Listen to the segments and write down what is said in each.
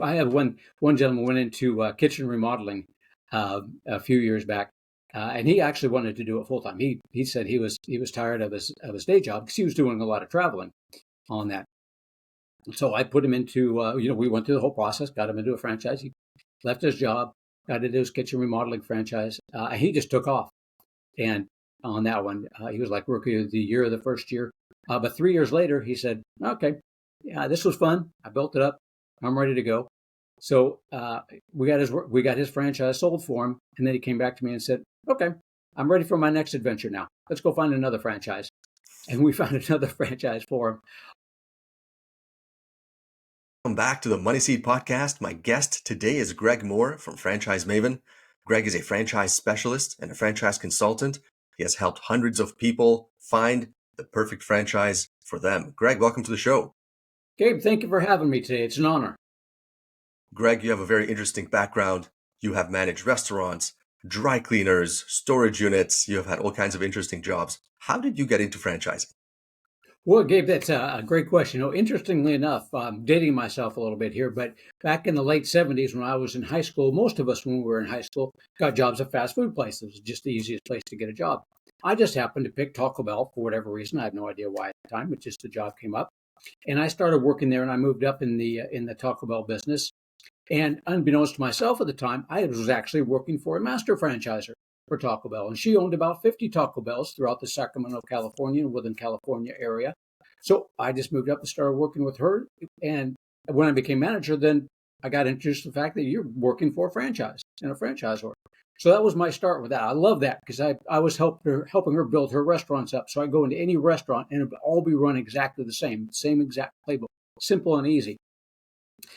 I have one gentleman went into kitchen remodeling a few years back, and he actually wanted to do it full time. He said he was tired of his day job because he was doing a lot of traveling on that. So I put him into we went through the whole process, got him into a franchise. He left his job, got into his kitchen remodeling franchise. He just took off, and on that one, he was like rookie of the year the first year. But 3 years later, he said, "Okay, yeah, this was fun. I built it up. I'm ready to go." So we got his franchise sold for him, and then he came back to me and said, "Okay, I'm ready for my next adventure now. Let's go find another franchise." And we found another franchise for him. Welcome back to the Money Seed Podcast. My guest today is Greg Mohr from Franchise Maven. Greg is a franchise specialist and a franchise consultant. He has helped hundreds of people find the perfect franchise for them. Greg, welcome to the show. Gabe, thank you for having me today. It's an honor. Greg, you have a very interesting background. You have managed restaurants, dry cleaners, storage units. You have had all kinds of interesting jobs. How did you get into franchising? Well, Gabe, that's a great question. Interestingly enough, I'm dating myself a little bit here, but back in the late 70s when I was in high school, most of us when we were in high school got jobs at fast food places. It was just the easiest place to get a job. I just happened to pick Taco Bell for whatever reason. I have no idea why at the time, but just the job came up. And I started working there and I moved up in the Taco Bell business. And unbeknownst to myself at the time, I was actually working for a master franchiser for Taco Bell. And she owned about 50 Taco Bells throughout the Sacramento, California, and within California area. So I just moved up and started working with her. And when I became manager, then I got introduced to the fact that you're working for a franchise and a franchisor. So that was my start with that. I love that because I was helping her build her restaurants up. So I go into any restaurant and it would all be run exactly the same exact playbook, simple and easy.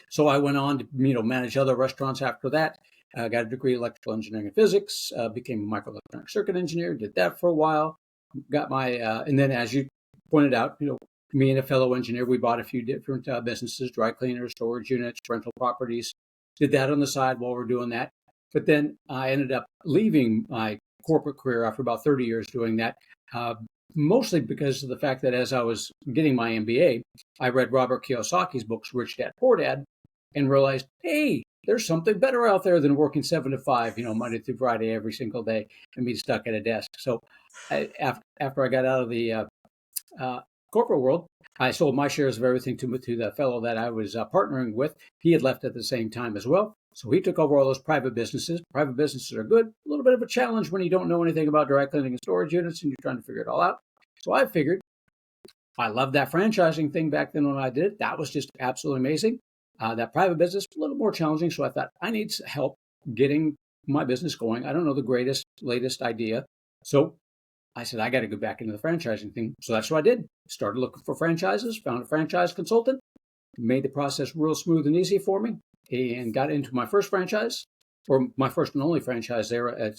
So I went on to manage other restaurants after that. Got a degree in electrical engineering and physics. Became a microelectronic circuit engineer. Did that for a while. Got my and then as you pointed out, me and a fellow engineer, we bought a few different businesses: dry cleaners, storage units, rental properties. Did that on the side while we're doing that. But then I ended up leaving my corporate career after about 30 years doing that. Uh, Mostly because of the fact that as I was getting my MBA, I read Robert Kiyosaki's books, Rich Dad, Poor Dad, and realized, hey, there's something better out there than working 7 to 5, Monday through Friday every single day and being stuck at a desk. So after I got out of the corporate world, I sold my shares of everything to the fellow that I was partnering with. He had left at the same time as well. So he took over all those private businesses. Private businesses are good. A little bit of a challenge when you don't know anything about dry cleaning and storage units and you're trying to figure it all out. So I figured I loved that franchising thing back then when I did it. That was just absolutely amazing. That private business, a little more challenging. So I thought I need help getting my business going. I don't know the greatest, latest idea. So I said, I got to go back into the franchising thing. So that's what I did. Started looking for franchises, found a franchise consultant, made the process real smooth and easy for me, and got into my first franchise, or my first and only franchise there, a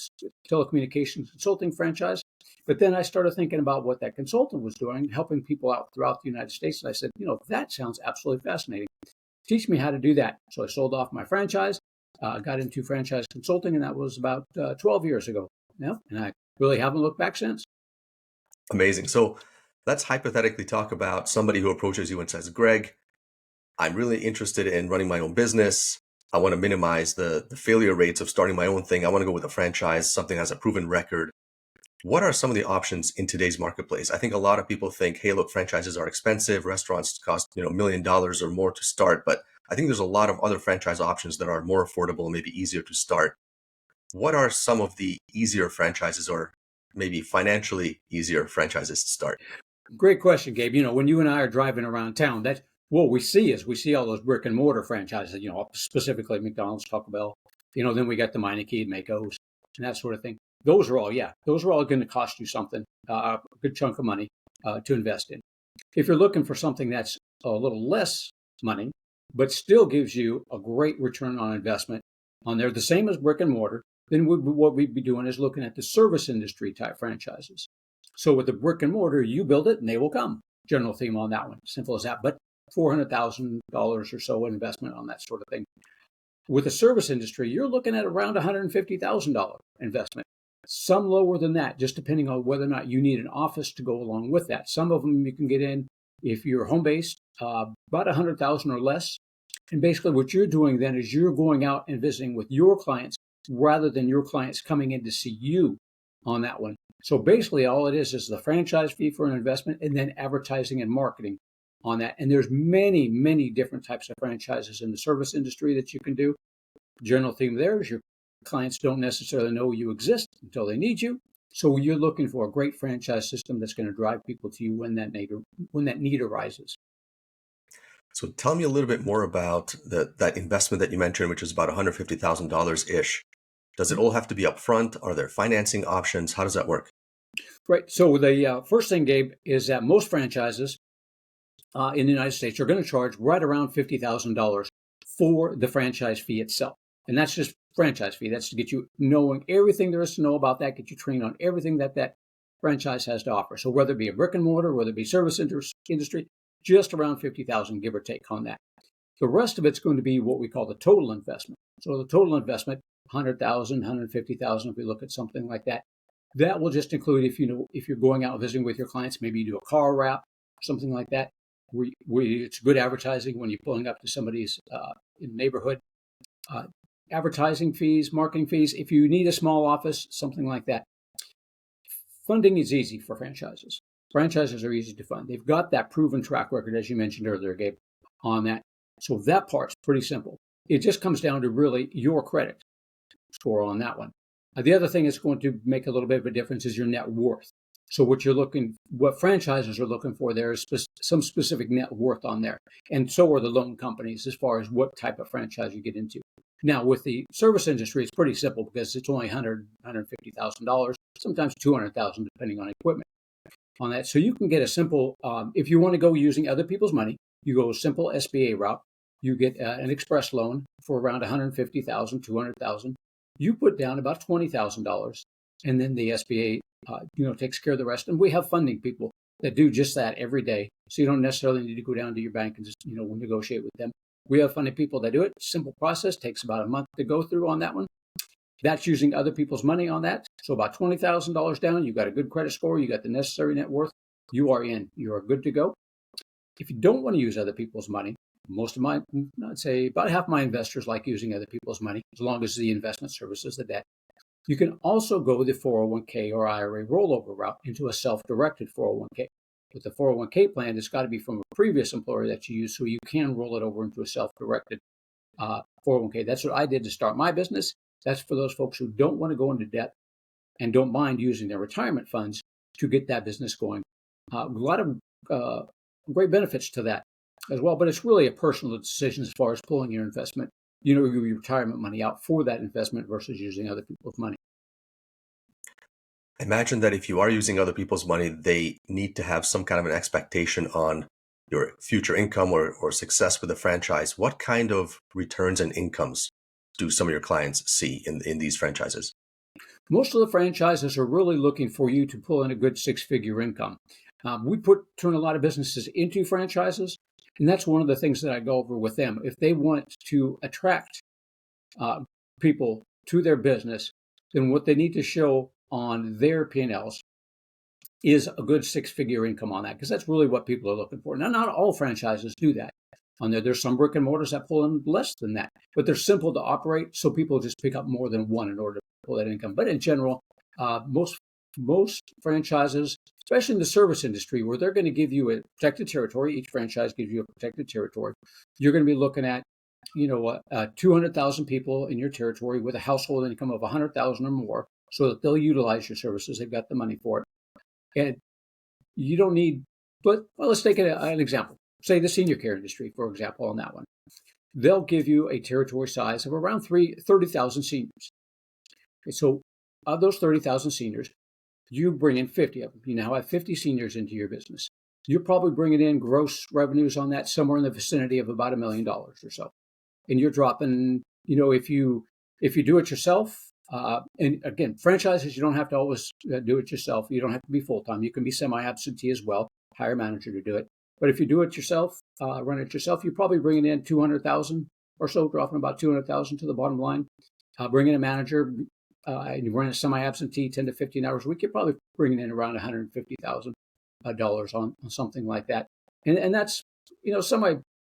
telecommunications consulting franchise. But then I started thinking about what that consultant was doing, helping people out throughout the United States. And I said, that sounds absolutely fascinating. Teach me how to do that. So I sold off my franchise, got into franchise consulting, and that was about 12 years ago now. And I really haven't looked back since. Amazing. So let's hypothetically talk about somebody who approaches you and says, Greg, I'm really interested in running my own business. I want to minimize the failure rates of starting my own thing. I want to go with a franchise, something that has a proven record. What are some of the options in today's marketplace? I think a lot of people think, hey, look, franchises are expensive. Restaurants cost, $1 million or more to start. But I think there's a lot of other franchise options that are more affordable and maybe easier to start. What are some of the easier franchises or maybe financially easier franchises to start? Great question, Gabe. When you and I are driving around town, that's what we see all those brick and mortar franchises, specifically McDonald's, Taco Bell. Then we got the Meineke, Mako's, and that sort of thing. Those are all going to cost you something, a good chunk of money to invest in. If you're looking for something that's a little less money, but still gives you a great return on investment on there, the same as brick and mortar, then what we'd be doing is looking at the service industry type franchises. So with the brick and mortar, you build it and they will come. General theme on that one, simple as that. But $400,000 or so investment on that sort of thing. With the service industry, you're looking at around $150,000 investment. Some lower than that, just depending on whether or not you need an office to go along with that. Some of them you can get in if you're home based, about $100,000 or less. And basically what you're doing then is you're going out and visiting with your clients rather than your clients coming in to see you on that one. So basically all it is the franchise fee for an investment and then advertising and marketing on that. And there's many, many different types of franchises in the service industry that you can do. General theme there is your clients don't necessarily know you exist until they need you. So you're looking for a great franchise system that's going to drive people to you when that need arises. So tell me a little bit more about that investment that you mentioned, which is about $150,000 ish. Does it all have to be upfront? Are there financing options? How does that work? Right. So the first thing, Gabe, is that most franchises in the United States are going to charge right around $50,000 for the franchise fee itself. And that's just franchise fee. That's to get you knowing everything there is to know about that, get you trained on everything that franchise has to offer. So whether it be a brick and mortar, whether it be service industry, just around 50,000, give or take on that. The rest of it's going to be what we call the total investment. So the total investment, 100,000, 150,000, if we look at something like that, that will just include if you're going out visiting with your clients, maybe you do a car wrap, something like that. It's good advertising when you're pulling up to somebody's in the neighborhood. Advertising fees, marketing fees. If you need a small office, something like that. Funding is easy for franchises. Franchises are easy to fund. They've got that proven track record, as you mentioned earlier, Gabe, on that. So that part's pretty simple. It just comes down to really your credit score on that one. The other thing that's going to make a little bit of a difference is your net worth. So what franchises are looking for there is some specific net worth on there. And so are the loan companies as far as what type of franchise you get into. Now, with the service industry, it's pretty simple because it's only $150,000, sometimes $200,000, depending on equipment on that. So you can get a simple, if you want to go using other people's money, you go a simple SBA route. You get an express loan for around $150,000, $200,000. You put down about $20,000, and then the SBA, takes care of the rest. And we have funding people that do just that every day. So you don't necessarily need to go down to your bank and just, negotiate with them. We have funding people that do it. Simple process, takes about a month to go through on that one. That's using other people's money on that. So about $20,000 down, you've got a good credit score, you got the necessary net worth, you are in, you are good to go. If you don't want to use other people's money, I'd say about half my investors like using other people's money, as long as the investment services the debt. You can also go the 401k or IRA rollover route into a self-directed 401k. With the 401k plan, it's got to be from a previous employer that you use, so you can roll it over into a self-directed 401k. That's what I did to start my business. That's for those folks who don't want to go into debt and don't mind using their retirement funds to get that business going. A lot of great benefits to that as well, but it's really a personal decision as far as pulling your investment, your retirement money out for that investment versus using other people's money. Imagine that if you are using other people's money, they need to have some kind of an expectation on your future income or success with the franchise. What kind of returns and incomes do some of your clients see in these franchises? Most of the franchises are really looking for you to pull in a good six-figure income. We turn a lot of businesses into franchises, and that's one of the things that I go over with them. If they want to attract people to their business, then what they need to show on their P&Ls is a good six-figure income on that, because that's really what people are looking for. Now, not all franchises do that. On there, there's some brick and mortars that pull in less than that, but they're simple to operate, so people just pick up more than one in order to pull that income. But in general, most franchises, especially in the service industry, where they're going to give you a protected territory, each franchise gives you a protected territory. You're going to be looking at 200,000 people in your territory with a household income of 100,000 or more, so that they'll utilize your services. They've got the money for it. And you don't need, let's take an example. Say the senior care industry, for example, on that one. They'll give you a territory size of around 30,000 seniors. Okay, so of those 30,000 seniors, you bring in 50 of them. You now have 50 seniors into your business. You're probably bringing in gross revenues on that somewhere in the vicinity of about $1 million or so. And you're dropping, if you do it yourself, and again, franchises, you don't have to always do it yourself. You don't have to be full-time. You can be semi-absentee as well, hire a manager to do it. But if you do it yourself, run it yourself, you're probably bringing in 200,000 or so, dropping about 200,000 to the bottom line. Bringing a manager, and you run a semi-absentee 10 to 15 hours a week, you're probably bringing in around $150,000 on something like that. And that's,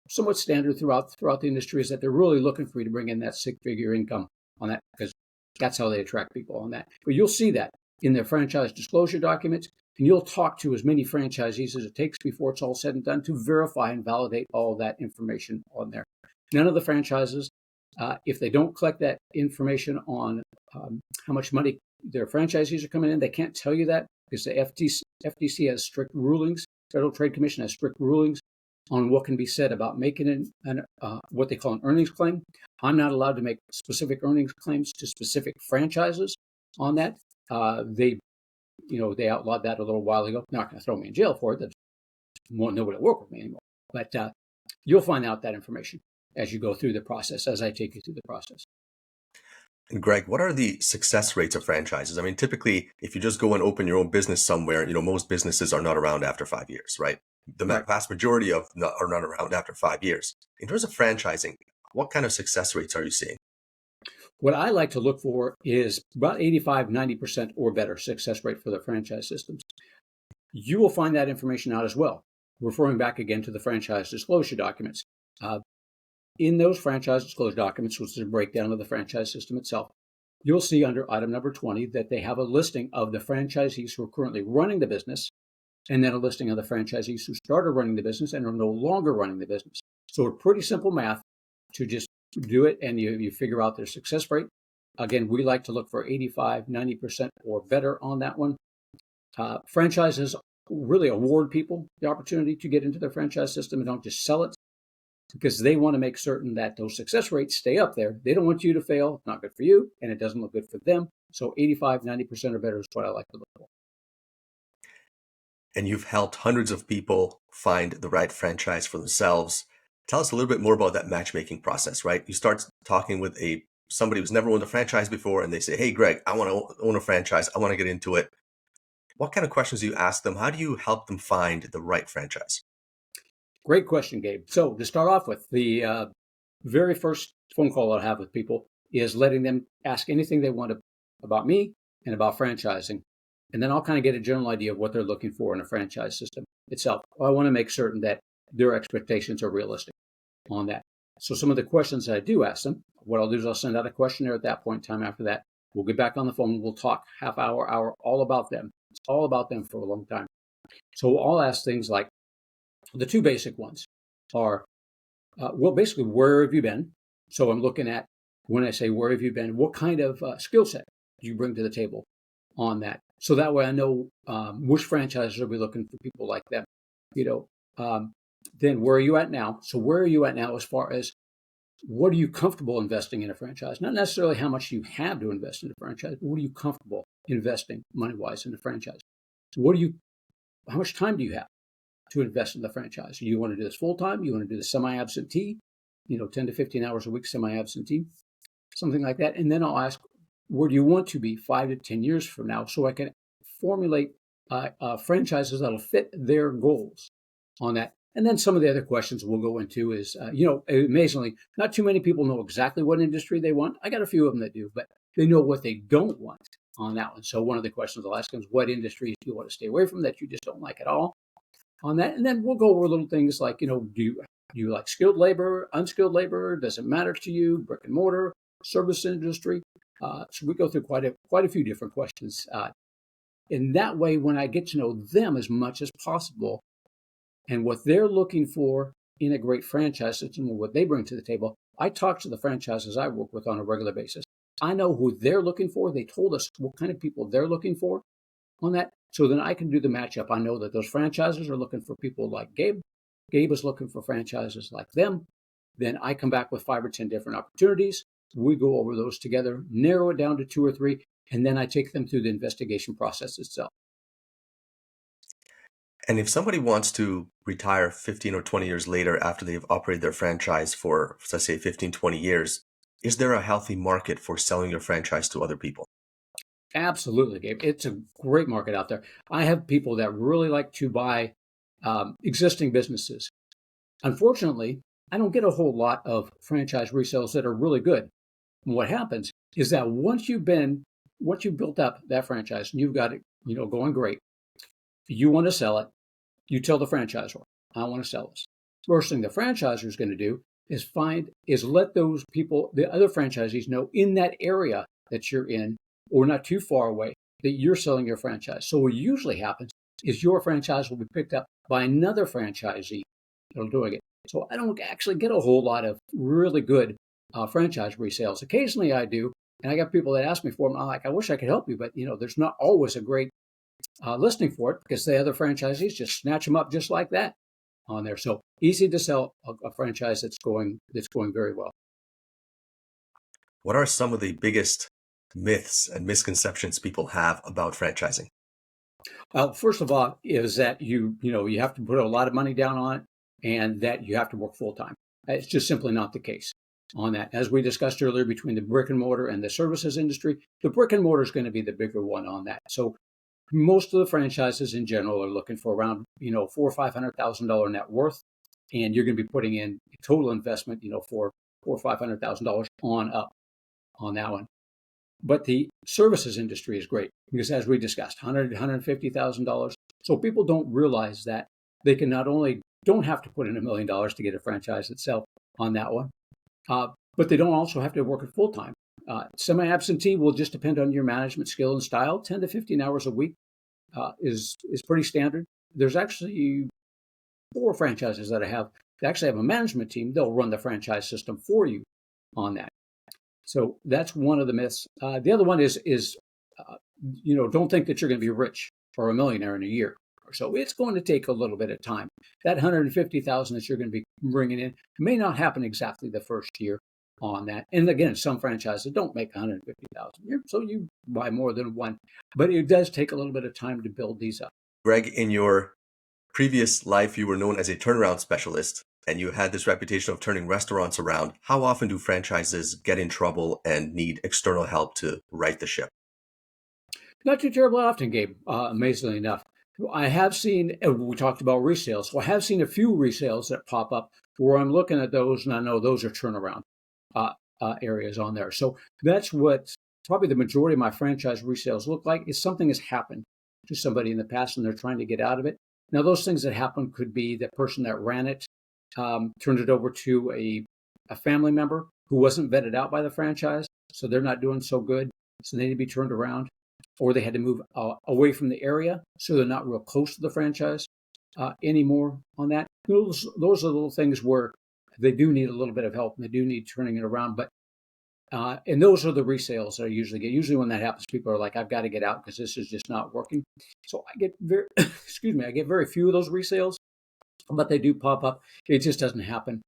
somewhat standard throughout the industry is that they're really looking for you to bring in that six-figure income on that, because that's how they attract people on that. But you'll see that in their franchise disclosure documents, and you'll talk to as many franchisees as it takes before it's all said and done to verify and validate all that information on there. None of the franchises, if they don't collect that information on how much money their franchisees are coming in, they can't tell you that because the FTC has strict rulings. Federal Trade Commission has strict rulings on what can be said about making what they call an earnings claim. I'm not allowed to make specific earnings claims to specific franchises on that. They outlawed that a little while ago. Not going to throw me in jail for it. That won't nobody will work with me anymore. But you'll find out that information as you go through the process, as I take you through the process. And Greg, what are the success rates of franchises? I mean, typically, if you just go and open your own business somewhere, most businesses are not around after 5 years, right? The vast majority are not around after 5 years. In terms of franchising, what kind of success rates are you seeing? What I like to look for is about 85, 90% or better success rate for the franchise systems. You will find that information out as well, referring back again to the franchise disclosure documents. In those franchise disclosure documents, which is a breakdown of the franchise system itself, you'll see under item number 20 that they have a listing of the franchisees who are currently running the business, and then a listing of the franchisees who started running the business and are no longer running the business. So it's pretty simple math to just do it, and you figure out their success rate. Again, we like to look for 85, 90% or better on that one. Franchises really award people the opportunity to get into their franchise system and don't just sell it, because they want to make certain that those success rates stay up there. They don't want you to fail. It's not good for you, and it doesn't look good for them. So 85, 90% or better is what I like to look for. And you've helped hundreds of people find the right franchise for themselves. Tell us a little bit more about that matchmaking process, right? You start talking with somebody who's never owned a franchise before, and they say, "Hey, Greg, I want to own a franchise. I want to get into it." What kind of questions do you ask them? How do you help them find the right franchise? Great question, Gabe. So to start off with, the very first phone call I have with people is letting them ask anything they want about me and about franchising. And then I'll kind of get a general idea of what they're looking for in a franchise system itself. I want to make certain that their expectations are realistic on that. So some of the questions that I do ask them, what I'll do is I'll send out a questionnaire at that point in time. After that, we'll get back on the phone. We'll talk half hour, all about them. It's all about them for a long time. So I'll ask things like, the two basic ones are, basically, where have you been? So I'm looking at, when I say where have you been, what kind of skill set do you bring to the table on that? So that way I know which franchises are we looking for people like them. Then where are you at now? So where are you at now as far as what are you comfortable investing in a franchise? Not necessarily how much you have to invest in a franchise, but what are you comfortable investing money-wise in a franchise? How much time do you have to invest in the franchise? You want to do this full-time? You want to do the semi-absentee, 10 to 15 hours a week semi-absentee, something like that. And then I'll ask, where do you want to be 5 to 10 years from now, so I can formulate franchises that'll fit their goals on that. And then some of the other questions we'll go into is, amazingly, not too many people know exactly what industry they want. I got a few of them that do, but they know what they don't want on that one. So one of the questions I'll ask them is, what industries do you want to stay away from that you just don't like at all on that? And then we'll go over little things like, do you like skilled labor, unskilled labor? Does it matter to you? Brick and mortar, service industry? So we go through quite a few different questions. In that way, when I get to know them as much as possible and what they're looking for in a great franchise system and what they bring to the table, I talk to the franchises I work with on a regular basis. I know who they're looking for. They told us what kind of people they're looking for on that. So then I can do the matchup. I know that those franchises are looking for people like Gabe. Gabe is looking for franchises like them. Then I come back with 5 or 10 different opportunities. We go over those together, narrow it down to 2 or 3, and then I take them through the investigation process itself. And if somebody wants to retire 15 or 20 years later after they've operated their franchise for, let's say, 15, 20 years, is there a healthy market for selling your franchise to other people? Absolutely, Gabe. It's a great market out there. I have people that really like to buy existing businesses. Unfortunately, I don't get a whole lot of franchise resales that are really good. And what happens is that once you've built up that franchise and you've got it, going great, you want to sell it. You tell the franchisor, I want to sell this. First thing the franchisor is going to do is let those people, the other franchisees, know in that area that you're in or not too far away that you're selling your franchise. So what usually happens is your franchise will be picked up by another franchisee that'll doing it. So I don't actually get a whole lot of really good franchise resales. Occasionally I do, and I got people that ask me for them. I'm like, I wish I could help you, but there's not always a great listing for it because the other franchisees just snatch them up just like that on there. So easy to sell a franchise that's going very well. What are some of the biggest myths and misconceptions people have about franchising? First of all, is that you have to put a lot of money down on it, and that you have to work full time. It's just simply not the case on that. As we discussed earlier, between the brick and mortar and the services industry, the brick and mortar is going to be the bigger one on that. So most of the franchises in general are looking for around $400,000 or $500,000 net worth, and you're going to be putting in total investment for $400,000 or $500,000 on up on that one. But the services industry is great because, as we discussed, $100,000 $150,000. So people don't realize that they can not only don't have to put in $1 million to get a franchise itself on that one, but they don't also have to work it full time. Semi-absentee will just depend on your management skill and style. 10 to 15 hours a week is pretty standard. There's actually 4 franchises that actually have a management team. They'll run the franchise system for you on that. So that's one of the myths. The other one is don't think that you're going to be rich or a millionaire in a year or so. It's going to take a little bit of time. That $150,000 that you're going to be bringing in may not happen exactly the first year on that. And again, some franchises don't make $150,000, so you buy more than one. But it does take a little bit of time to build these up. Greg, in your previous life, you were known as a turnaround specialist, and you had this reputation of turning restaurants around. How often do franchises get in trouble and need external help to right the ship? Not too terribly often, Gabe, amazingly enough. I have seen, we talked about resales, so I have seen a few resales that pop up where I'm looking at those and I know those are turnaround areas on there. So that's what probably the majority of my franchise resales look like, is something has happened to somebody in the past and they're trying to get out of it. Now, those things that happen could be the person that ran it turned it over to a family member who wasn't vetted out by the franchise, so they're not doing so good, so they need to be turned around. Or they had to move away from the area, so they're not real close to the franchise anymore on that. Those are little things where they do need a little bit of help and they do need turning it around. But and those are the resales that I usually get. Usually when that happens, people are like, I've got to get out because this is just not working. So I get I get very few of those resales, but they do pop up. It just doesn't happen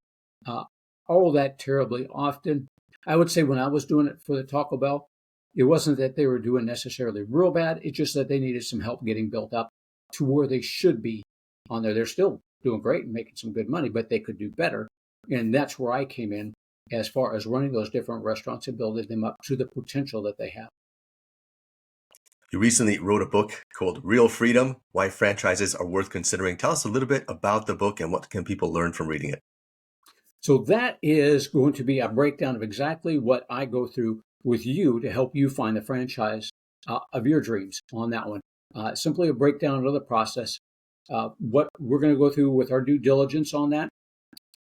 all that terribly often. I would say when I was doing it for the Taco Bell, it wasn't that they were doing necessarily real bad. It's just that they needed some help getting built up to where they should be on there. They're still doing great and making some good money, but they could do better. And that's where I came in as far as running those different restaurants and building them up to the potential that they have. You recently wrote a book called Real Freedom, Why Franchises Are Worth Considering. Tell us a little bit about the book and what can people learn from reading it. So that is going to be a breakdown of exactly what I go through with you to help you find the franchise of your dreams on that one. Simply a breakdown of the process, what we're going to go through with our due diligence on that,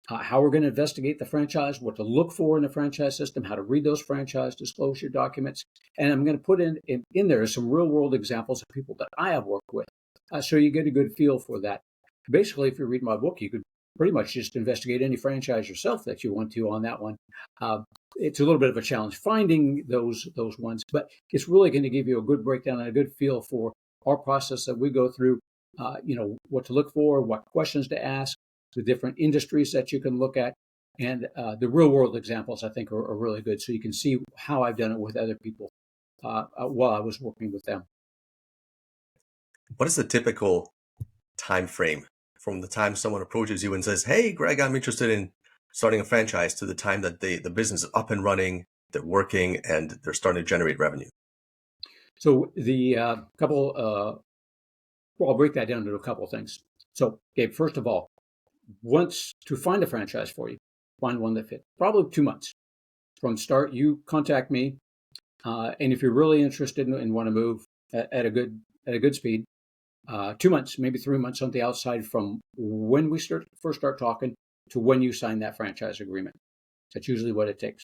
how we're going to investigate the franchise, what to look for in the franchise system, how to read those franchise disclosure documents. And I'm going to put in there some real world examples of people that I have worked with, so you get a good feel for that. Basically, if you read my book, you could pretty much just investigate any franchise yourself that you want to on that one. It's a little bit of a challenge finding those ones, but it's really going to give you a good breakdown and a good feel for our process that we go through, what to look for, what questions to ask, the different industries that you can look at, and the real world examples I think are really good. So you can see how I've done it with other people while I was working with them. What is the typical time frame from the time someone approaches you and says, hey, Greg, I'm interested in starting a franchise, to the time that the business is up and running, they're working, and they're starting to generate revenue? So the I'll break that down into a couple of things. So, Gabe, first of all, once to find a franchise for you, find one that fits. Probably 2 months from start. You contact me, and if you're really interested and want to move at a good speed, 2 months, maybe 3 months on the outside from when we first start talking to when you sign that franchise agreement. That's usually what it takes.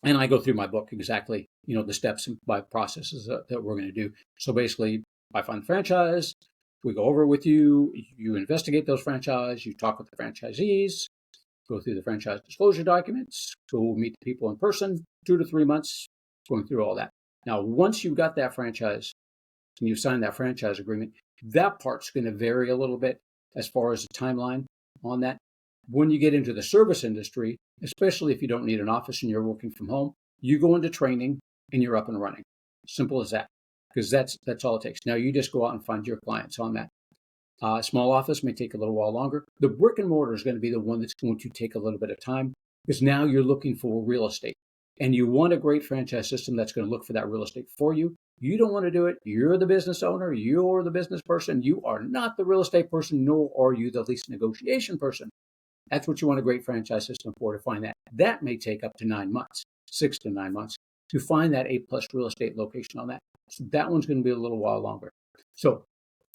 And I go through my book exactly, the steps by processes that we're going to do. So basically, I find the franchise, we go over it with you, you investigate those franchise, you talk with the franchisees, go through the franchise disclosure documents, go meet the people in person, 2 to 3 months, going through all that. Now, once you've got that franchise and you sign that franchise agreement, that part's going to vary a little bit as far as the timeline on that. When you get into the service industry, especially if you don't need an office and you're working from home, you go into training and you're up and running. Simple as that, because that's all it takes. Now you just go out and find your clients on that. Small office may take a little while longer. The brick and mortar is going to be the one that's going to take a little bit of time, because now you're looking for real estate and you want a great franchise system that's going to look for that real estate for you. You don't want to do it. You're the business owner. You're the business person. You are not the real estate person, nor are you the lease negotiation person. That's what you want a great franchise system for, to find that. That may take up to 9 months, 6 to 9 months, to find that A+ real estate location on that. So that one's going to be a little while longer. So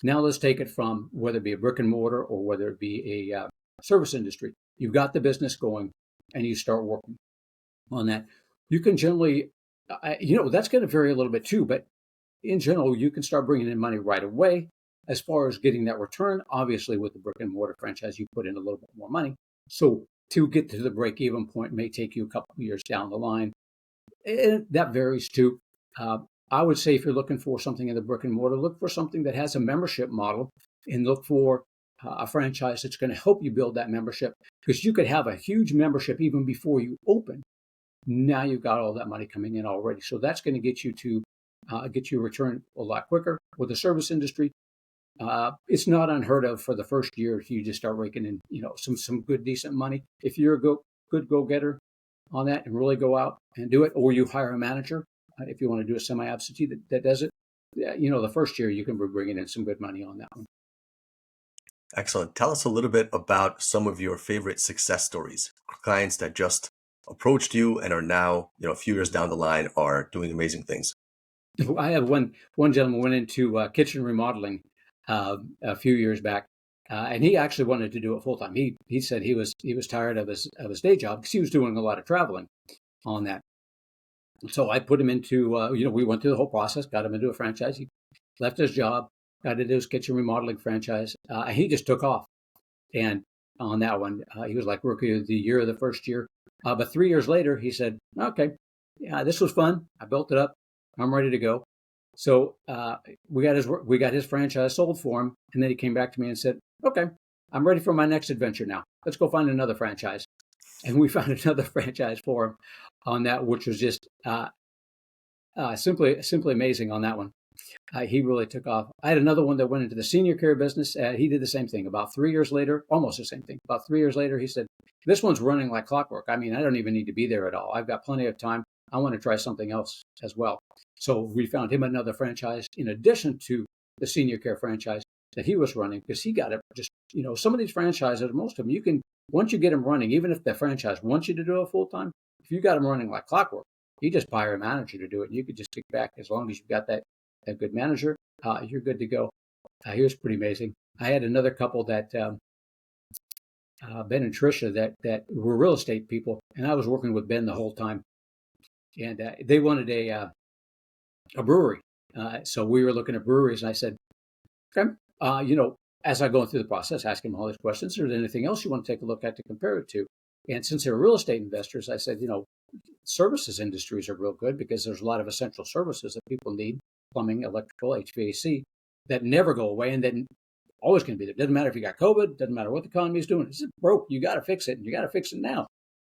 now let's take it from whether it be a brick and mortar or whether it be a service industry. You've got the business going and you start working on that. You can generally, that's going to vary a little bit too, but in general, you can start bringing in money right away. As far as getting that return, obviously with the brick and mortar franchise, you put in a little bit more money. So to get to the break-even point may take you a couple of years down the line. And that varies too. I would say if you're looking for something in the brick and mortar, look for something that has a membership model and look for a franchise that's going to help you build that membership, because you could have a huge membership even before you open. Now you've got all that money coming in already. So that's going to get you a return a lot quicker. With the service industry, it's not unheard of for the first year you just start raking in, some good, decent money. If you're a good go-getter on that and really go out and do it, or you hire a manager, if you want to do a semi-absentee that does it, the first year you can be bringing in some good money on that one. Excellent. Tell us a little bit about some of your favorite success stories, clients that just approached you and are now, a few years down the line, are doing amazing things. I have one gentleman went into kitchen remodeling a few years back, and he actually wanted to do it full time. He said he was tired of his day job because he was doing a lot of traveling on that. So I put him into we went through the whole process, got him into a franchise. He left his job, got into his kitchen remodeling franchise. He just took off, and on that one, he was like rookie of the year the first year. But 3 years later, he said, "Okay, yeah, this was fun. I built it up. I'm ready to go." So we got his franchise sold for him, and then he came back to me and said, "Okay, I'm ready for my next adventure now. Let's go find another franchise." And we found another franchise for him on that, which was just simply amazing on that one. He really took off. I had another one that went into the senior care business. He did the same thing. About 3 years later, almost the same thing. About 3 years later, he said, "This one's running like clockwork. I mean, I don't even need to be there at all. I've got plenty of time. I want to try something else as well." So we found him another franchise in addition to the senior care franchise that he was running, because he got it. Just, some of these franchises, most of them, you can, once you get them running, even if the franchise wants you to do it full time, if you got them running like clockwork, you just hire a manager to do it. And you could just kick back. As long as you've got that good manager, you're good to go. He was pretty amazing. I had another couple that Ben and Tricia that were real estate people, and I was working with Ben the whole time, and they wanted a brewery. So we were looking at breweries, and I said, "Okay, as I go through the process, asking them all these questions, is there anything else you want to take a look at to compare it to?" And since they're real estate investors, I said, services industries are real good because there's a lot of essential services that people need: plumbing, electrical, HVAC, that never go away and that always going to be there. Doesn't matter if you got COVID, doesn't matter what the economy is doing. It's broke. You got to fix it, and you got to fix it now.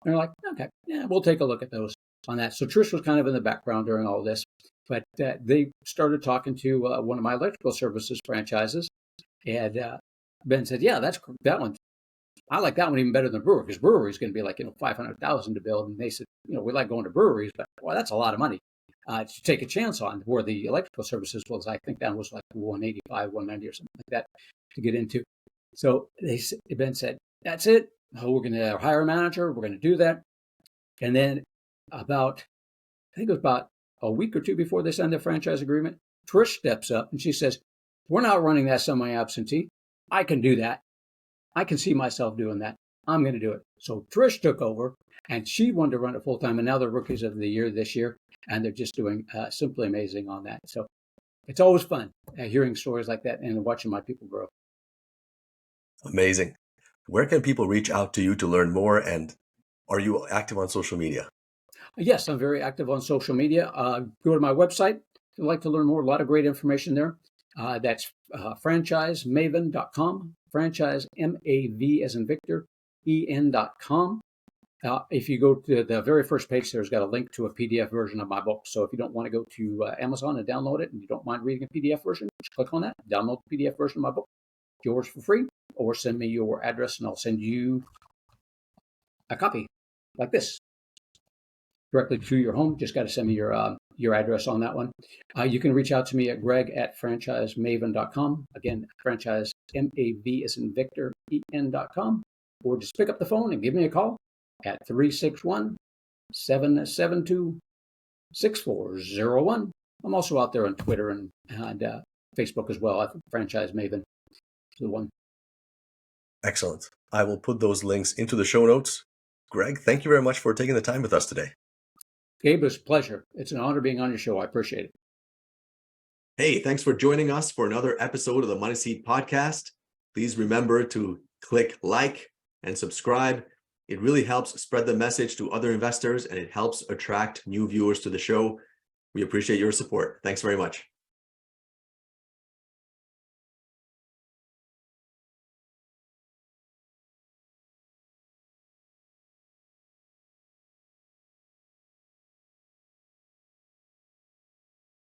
And they're like, "Okay, yeah, we'll take a look at those on that." So Trish was kind of in the background during all this, but they started talking to one of my electrical services franchises, and Ben said, "Yeah, that one. I like that one even better than brewery, because brewery is going to be like $500,000 to build." And they said, "We like going to breweries, but well, that's a lot of money to take a chance on." Where the electrical services was, I think that was like 185, 190 or something like that to get into. So Ben said, "That's it. We're going to hire a manager. We're going to do that." And then I think it was about a week or two before they signed their franchise agreement, Trish steps up and she says, "We're not running that semi-absentee. I can do that. I can see myself doing that. I'm going to do it. So Trish took over, and she wanted to run it full time. And now they're rookies of the year this year, and they're just doing simply amazing on that. So it's always fun hearing stories like that and watching my people grow. Amazing. Where can people reach out to you to learn more? And are you active on social media? Yes, I'm very active on social media. Go to my website if you'd like to learn more. A lot of great information there. That's franchisemaven.com, franchise, M-A-V as in Victor, E-N.com. If you go to the very first page, there's got a link to a PDF version of my book. So if you don't want to go to Amazon and download it, and you don't mind reading a PDF version, just click on that, download the PDF version of my book, yours for free, or send me your address and I'll send you a copy like this directly to your home. Just got to send me your address on that one. You can reach out to me at greg@franchisemaven.com. Again, franchise, M-A-V as in Victor, E-N.com. Or just pick up the phone and give me a call at 361-772-6401. I'm also out there on Twitter and Facebook as well. I think Franchise Maven is the one. Excellent. I will put those links into the show notes. Greg, thank you very much for taking the time with us today. Gabe, it's a pleasure. It's an honor being on your show. I appreciate it. Hey, thanks for joining us for another episode of the Money Seat Podcast. Please remember to click like and subscribe. It really helps spread the message to other investors and it helps attract new viewers to the show. We appreciate your support. Thanks very much.